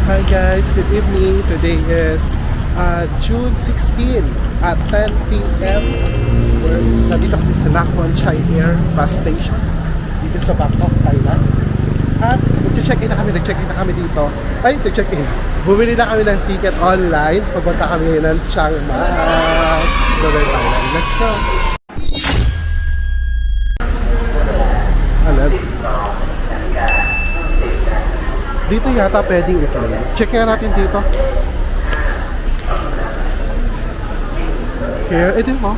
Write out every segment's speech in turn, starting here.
Hi guys, good evening. Today is June 16 at 10 p.m. Nandito kami sa Nakhon Chai Air Bus Station dito sa Bangkok, Thailand. At nag-check-in na kami dito. Ay, nag-check-in. Bumili na kami ng ticket online. Papunta kami ng Chiang Mai, Thailand. Let's go! Alam. Dito yata pwedeng i-claim. Check nga natin dito. Here, ito mo.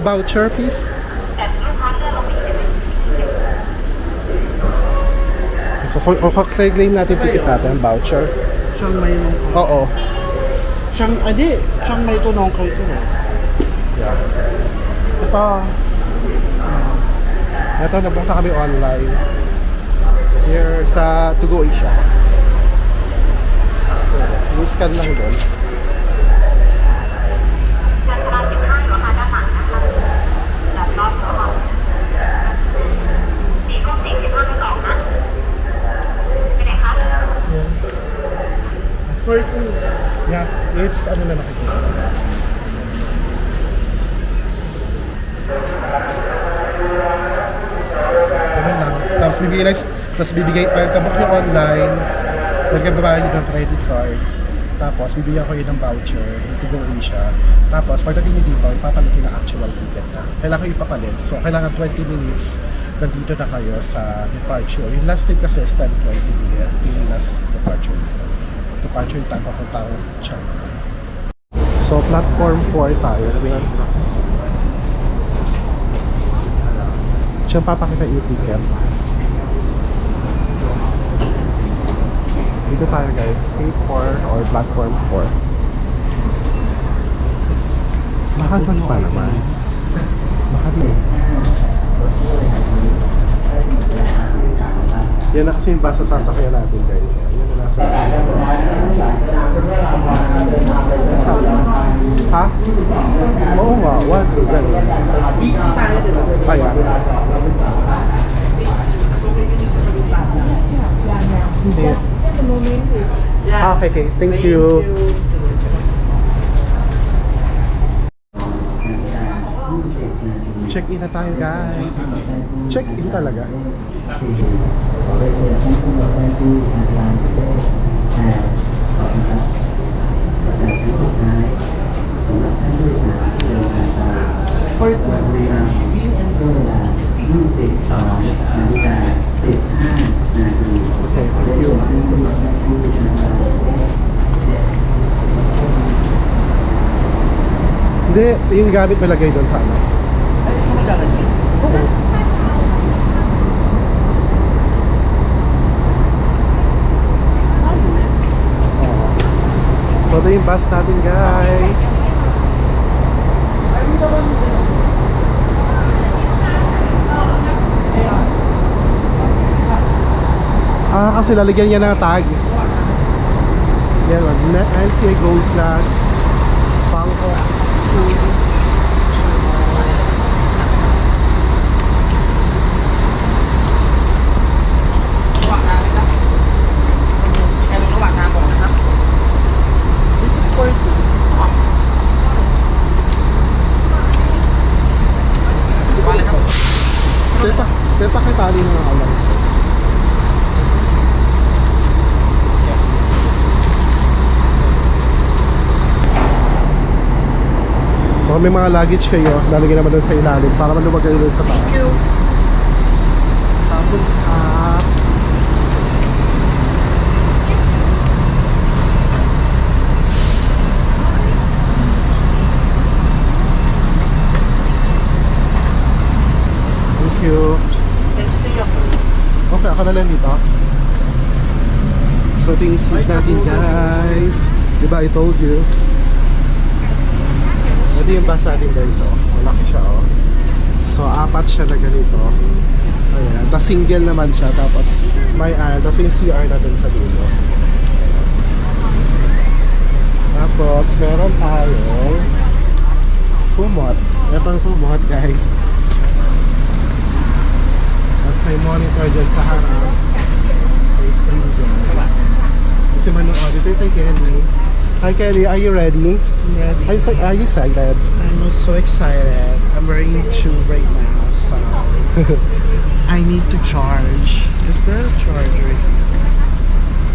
Voucher please. Claim natin ticket natin, voucher. Chiang Mai nung Oo. Chiang Mai to nung kayo to. Yeah. Ito, nabasa kami online. Here sa Tugo Asia. I-scan lang doon. Yeah, it's ano na nakikita. Ganun lang. Tapos bibigay pagka-book nyo online, magbabayad nyo ng credit card. Tapos bibigyan ko yun ng voucher, ito gawin siya. Tapos pagdating nyo dito, ipapalit nyo na actual ticket na. Kailangan ko ipapalit. So kailangan 20 minutes nandito na kayo sa departure. Yung last trip kasi is 10:20 p.m. Yung last departure dito. Departure yung time papuntang China. So platform 4 tayo. Siyang papakita yung ticket. Dito tayo guys, gate 4 or platform 4. Makagod pa naman. Makagod. Yan na kasi yung basa sasakyan natin guys. Yan na nasa ha? Oo nga, 1, 2, gano'n. Busy tayo, di ba? Ayan. Busy. So, may yun isa sa gitna. Hindi. Yeah. Okay. Thank you. Check-in na tayo guys. Check-in talaga. Okay, thank you. Hindi, yung gamit malagay doon sa ano. Ay, ito magagawin. So ito yung bus natin guys. Kasi lalagyan niya ng tag. Yan, NCA Gold Class Bangkok to This is for two. Tepa kay tali na ng alam. So may mga luggage kayo, lalagyan naman doon sa ilalim para maluwag kayo doon sa taas. Thank you. Sabon up. Thank you. Okay, ako na lang dito. So ito yung seat natin guys. Diba I told you? Ito yung bus natin guys, oh. Malaki siya, oh. So, 4 siya na ganito. Ayan. Tapos single naman siya. Tapos may tapos yung CR na dun sa dulo. Tapos, meron tayong kumot. Ito ang kumot guys. Tapos may monitor dyan sa harap. May screen Say hi, Kelly. Hi, Kelly. Are you ready? Ready. Are you excited? I'm so excited. I'm wearing tube right now, so I need to charge. Is there a charger here?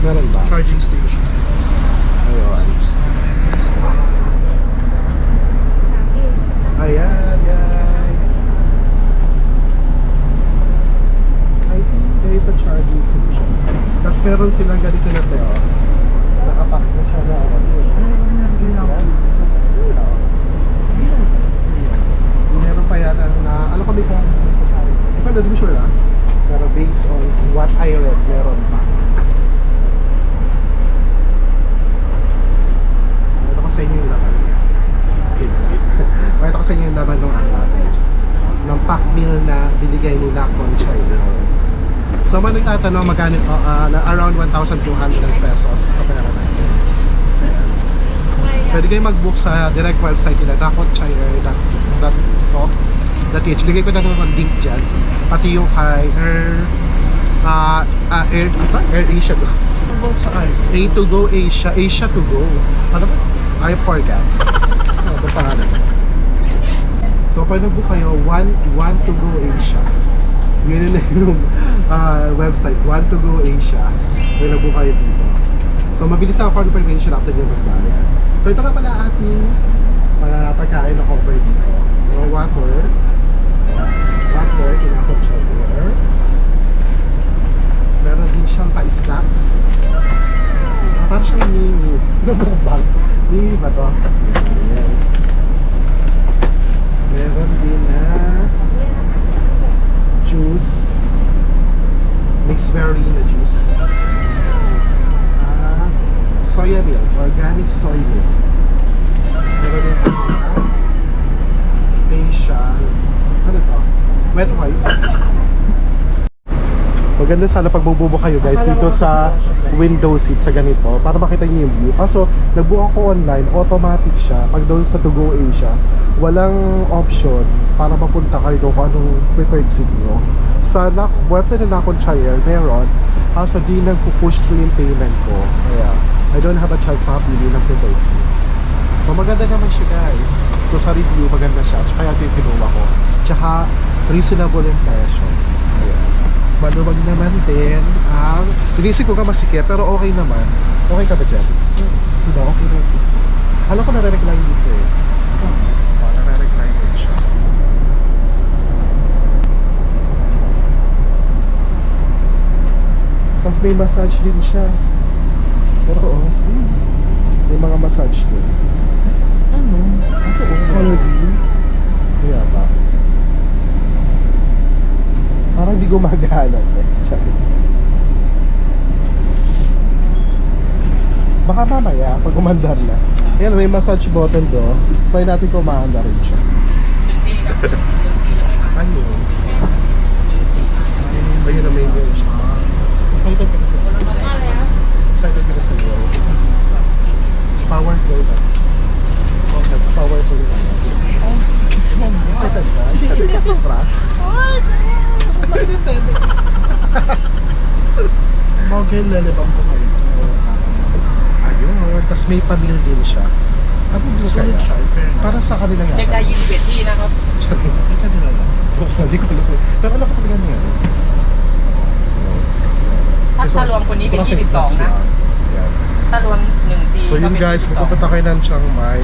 Meron ba? Charging station. Ayun. Ayan, guys. I think there is a charging station. Tapos meron silang ganito na to. Nakapack na siya na. Meron pa yan na, alam ko may kung di pa hindi sure lang. Pero based on what I read, meron pa. Ito ko sa inyo yung laman. Ito ko sa inyo yung laman ng pack meal na binigay nila Conchai. So man nagtatanong magkano ito, around 1,200 pesos sa pera natin. Pwede kayo mag-book sa direct website nila, daconchair.co.th. Ligay ko na naman link dyan. Pati yung kay Air Asia Go. About saan? A to go Asia, Asia to go. Ano ba? I forgot. Ano ba pangalan? So pag nag-book kayo, one to go Asia. Yun na yung website, One to go Asia. Pag nag-book kayo dito. So mabilis na confirmation after nyo magbayad. So ito na pala ating mga pagkain na cover dito. Yung water, kinakot siya here. Meron din siyang pa-snacks. Parang siyang mini. Bag. Mini ba to? Ayan. Meron din na juice. Mixed berry na juice. Soya milk, organic soy milk. Meron din facial. Ano to? Wet wipes. Maganda sana pag bububo kayo guys dito sa window seat sa ganito para makita niyo yung view. Kaso nagbuo ako online, automatic siya. Pag doon sa To Go Asia, walang option para mapunta kayo kung anong preferred seat nyo. Sa website na Conchai, meron. Kaso di nagpo-push through yung payment ko. Kaya I don't have a chance makapili ng preferred seats. So maganda naman siya guys. So sa review maganda siya. Tsaka yung kinuha ko. Tsaka reasonable in presyo. Ayan. Maluwag naman din ang... Inisip ko ka masikip pero okay naman. Okay ka ba dyan? Diba? Okay na sis. Alam ko nare-recline dito eh. Nare-recline din siya. Tapos may massage din siya. Pero may mga massage din. Ano? Ito color green. Kaya ba? Parang di gumagana eh. Baka mamaya, pag umandar na. Ayan, may massage button do. Try natin kung maandar rin siya. Ayun. Ayun na may girl siya. Excited ka na sa Excited ka na sa girl. Power girl ba? Power girl ba? Excited ka? Excited ka sobra? Mogel lalabang ko kayo. Ayun, tas may pamil din siya. Ano yung Sulit kaya? siya, in fairness. Para sa kanila nga. เช็คได้21ที่นะครับ Ay, kanina lang. Hindi ko alam. Pero alam ko talaga niya. ถ้ารวมคนนี้เป็น22นะ Yan. ถ้ารวม1 4 So yun guys, pupunta kayo ng Chiang Mai.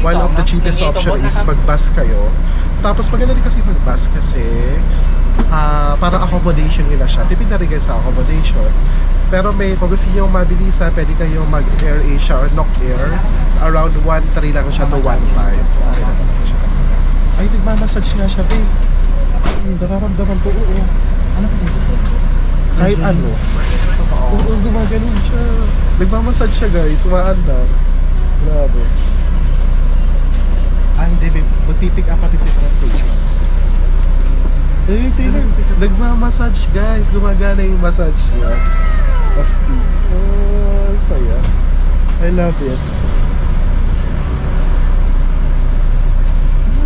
One of the cheapest option is mag-bus kayo. Tapos maganda din kasi mag-bus kasi para accommodation nila siya. Tipid na rin guys sa accommodation. Pero may, kung gusto nyo mabilisan, pwede kayo mag-Air Asia or Nok Air. Around 1.3 lang siya to 1.5. Okay na siya. Ay, nagmamassage nga siya, babe. Ay, nararamdaman ko, oo. Ano pa dito? Kahit ano. Oo, gumaganon siya. Nagmamassage siya guys, umaandar. Grabe. Ah, hindi babe. Magpipick up pati sa isang station. Eh, tingnan. Nagmamassage guys. Gumagana yung massage niya. Pasti. Oh, saya. I love it.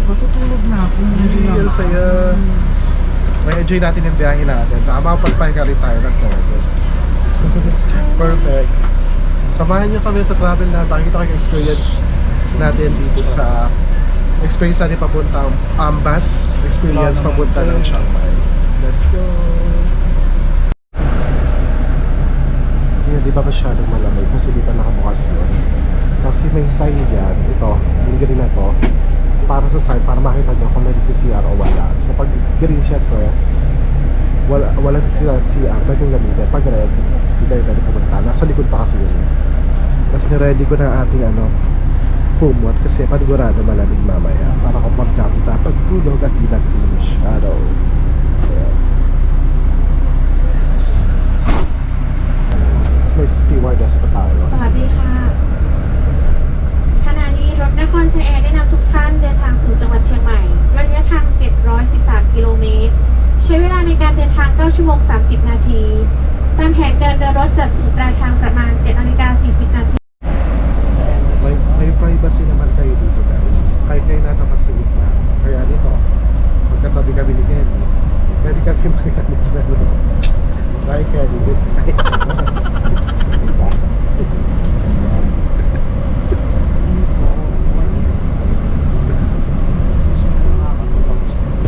Matutulog na ako. Ang saya. May enjoy natin yung biyahe natin. Makapagpahinga rin tayo ng todo. So, perfect. Samahan nyo kami sa travel na pakikita ko yung experience natin dito sa experience natin papuntang bus experience papunta ng Chiang Mai. Let's go! Yun, di ba masyadong malamig kasi di pa nakabukas yun. Tapos yung may sign dyan, ito, yung green na to, para sa sign, para makita nyo kung may CR o wala. So pag green, syempre, wala CR, pwede yung gamitin. Pag red, hindi tayo pwede pumunta. Nasa likod pa kasi yun. Tapos niready ko na ating humot kasi panigurado malamig mamaya para komportable tayo pagtulog at di nag-finish shadow. Ayan. May stewardess pa tayo. สวัสดีค่ะ ขณะนี้รถนครชัยแอร์ได้นำทุกท่านเดินทางสู่จังหวัดเชียงใหม่ระยะทาง 713 กิโลเมตร ใช้เวลาในการเดินทาง 9 ชั่วโมง 30 นาที ตามแผนการเดินรถจัดถึงปลายทางประมาณ 7 นาฬิกา 40 นาที May privacy naman kayo dito guys. Kahit kayo natapat sa gitna. Kaya dito, magkatabi kami ni Kenny. Pwede kami magkatabi na Bye Kenny, good night.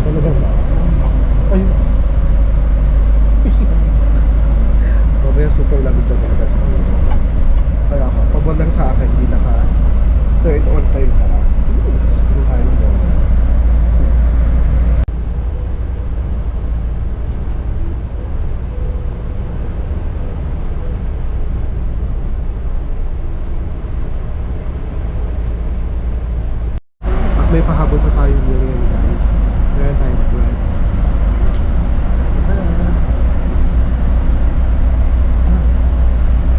Talaga ba? Ayun. Mamaya super lamig na talaga sa akin. Kaya ako, pag lang sa akin, hindi naka-turn on pa yung para. Hindi tayo ng bola. At may pahabol pa tayo ngayon guys. Meron tayong bread.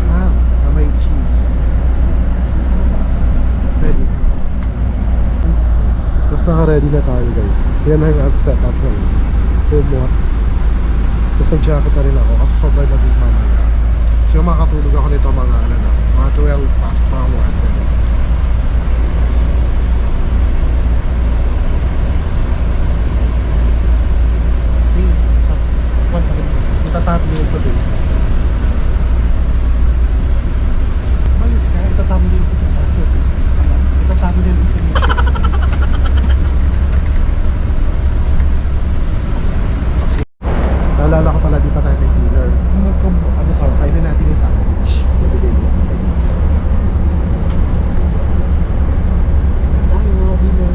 Na may cheese. Ready. Tapos naka-ready na tayo guys. Yan na yung set up ng humot. Tapos nag-jacket na rin ako kasi sobrang nabing mamaya. So makakatulog ako nito mga mga 12 past mga 1. Itatablin ko din. Malis ka, itatablin ko sa akin. Itatablin ko sa inyo. Naalala ko pala di pa tayo may dinner. Ano sa, kainin natin yung sandwich. Nabigay niya. Tayo, dinner.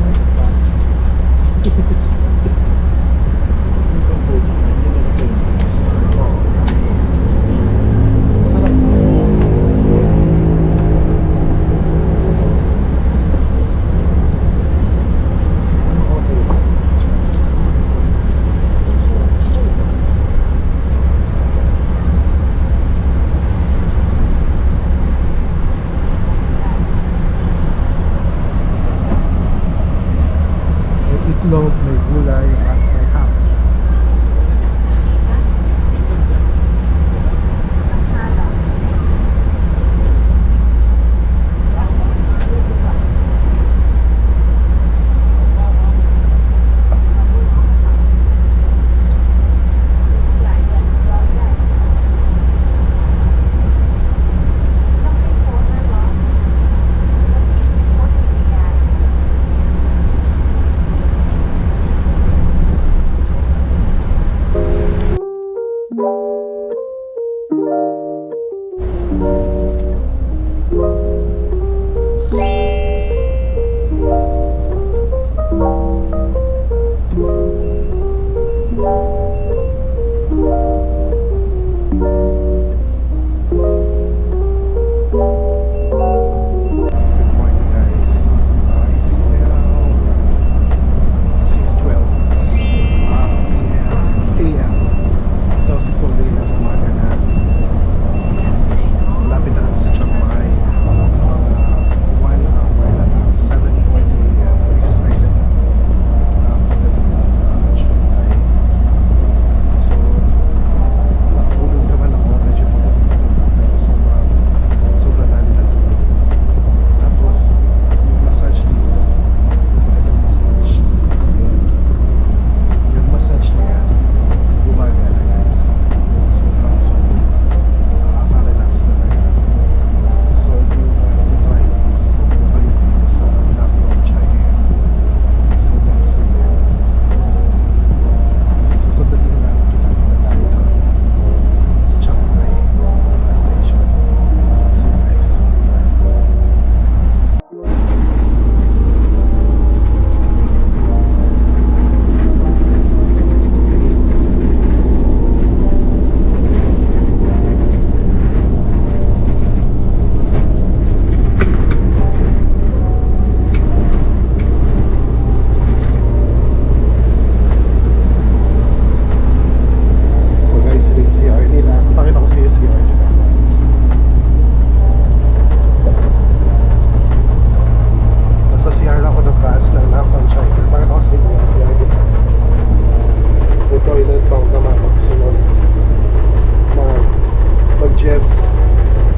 items.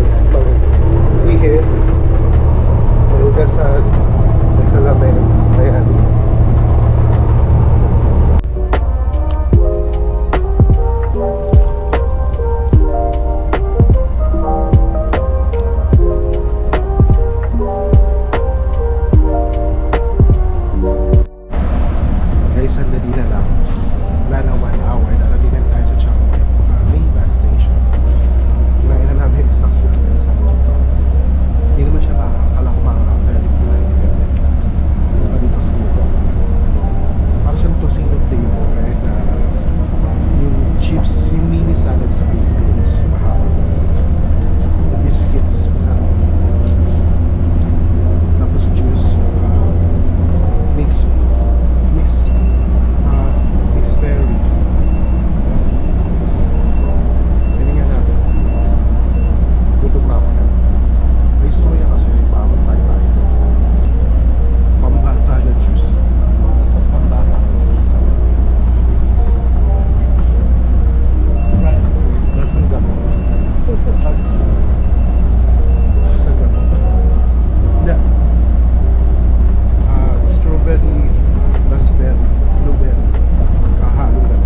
It's mag-ihit, malugasan, may salamin, ayan. Guys, sandali na lang. Wala na 1 hour. Darating tayo sa Chiang Mai main bus station. Kumain na namin yung stocks namin sa dito. Hindi naman siya akala ko makakapel. Diba dito sa Google. Parang siyang tosino flavor na yung chips, yung mini salad sa Philippines, yung mahaba. Biscuits, tapos juice, mixed berry. Tingnan natin. Gutom na ako na. May soya kasi bawal tayo. Pambata na juice. Sa pambata na juice. Nasaan gamo? Nasaan gamo? Hindi. Strawberry, raspberry, blueberry. Kahalo na lang.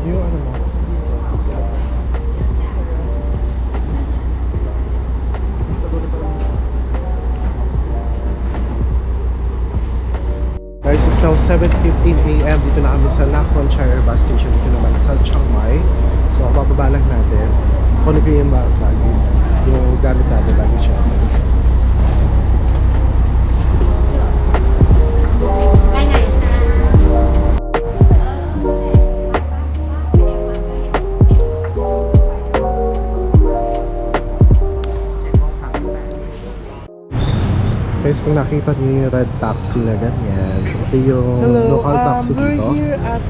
Yung ano mo? Isa doon pa lang. Guys, it's now 7:15 AM. Dito na kami sa Nakhon Chai bus station. Dito naman sa Chiang Mai. So, bababa lang natin. Kung ano yung lagi, yung gamit natin lagi siya. Guys, kung nakita niyo yung red taxi na ganyan, ito yung local taxi dito. We're here at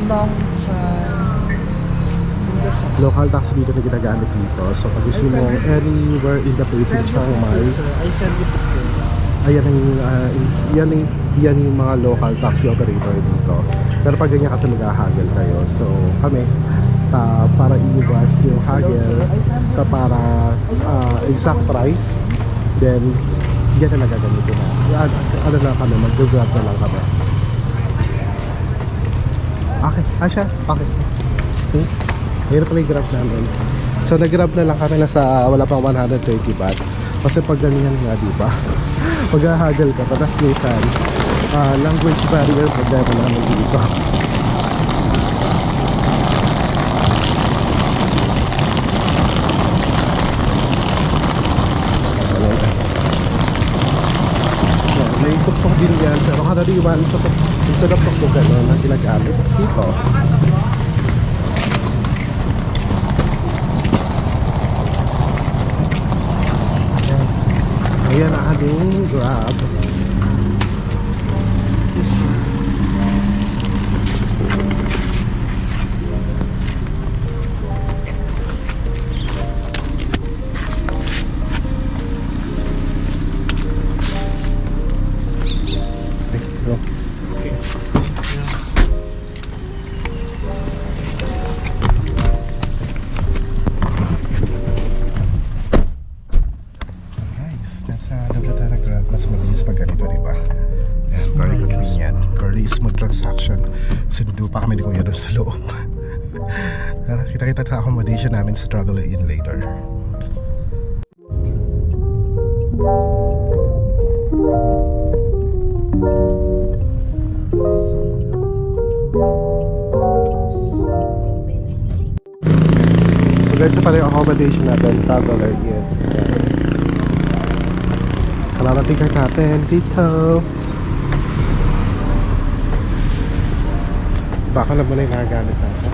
Nongchan. Local taxi dito na ginagamit dito. So pag gusto mo anywhere in the place in Chiang Mai, I send you picture. ayan yan yung mga local taxi operator dito. Pero pag ganyan kasi mag-haggle kayo. So kami, para iiwas yung haggle, para exact price, then yan na nagagamitin na. Ano lang kami, mag-grab na lang kami. Okay, Asha, okay. Mayroon pala yung grab namin. So nag-grab na lang kami, nasa wala pang 130 baht. Kasi pag ganyan nga, di ba? Pag-haggle ka, tapos minsan language barrier problema namin dito. May tuktok din yan, pero karaniwan instead of tuktok gano'n na ginagamit dito. Ayan ang ating grab. Transaction. Sinundo pa kami ni Kuya doon sa loob. Kita-kita sa accommodation namin sa Traveler Inn later. So guys, sa pala yung accommodation natin, Traveler Inn. Kalarating natin dito. Baka na muna yung nagagamit natin.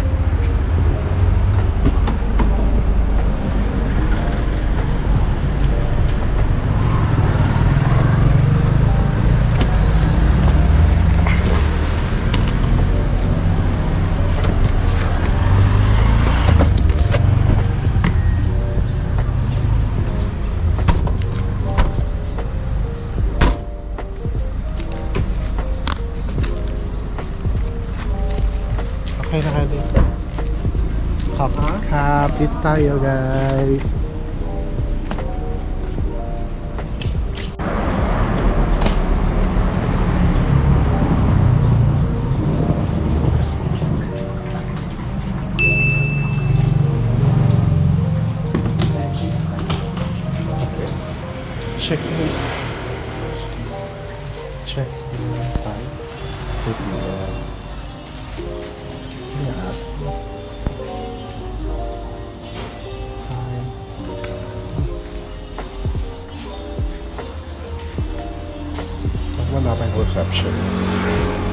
sakay na kayo dito. Kapag dito tayo guys. Check this. Check in time. Put me there. Yes. Time. Wala pa yung receptionist.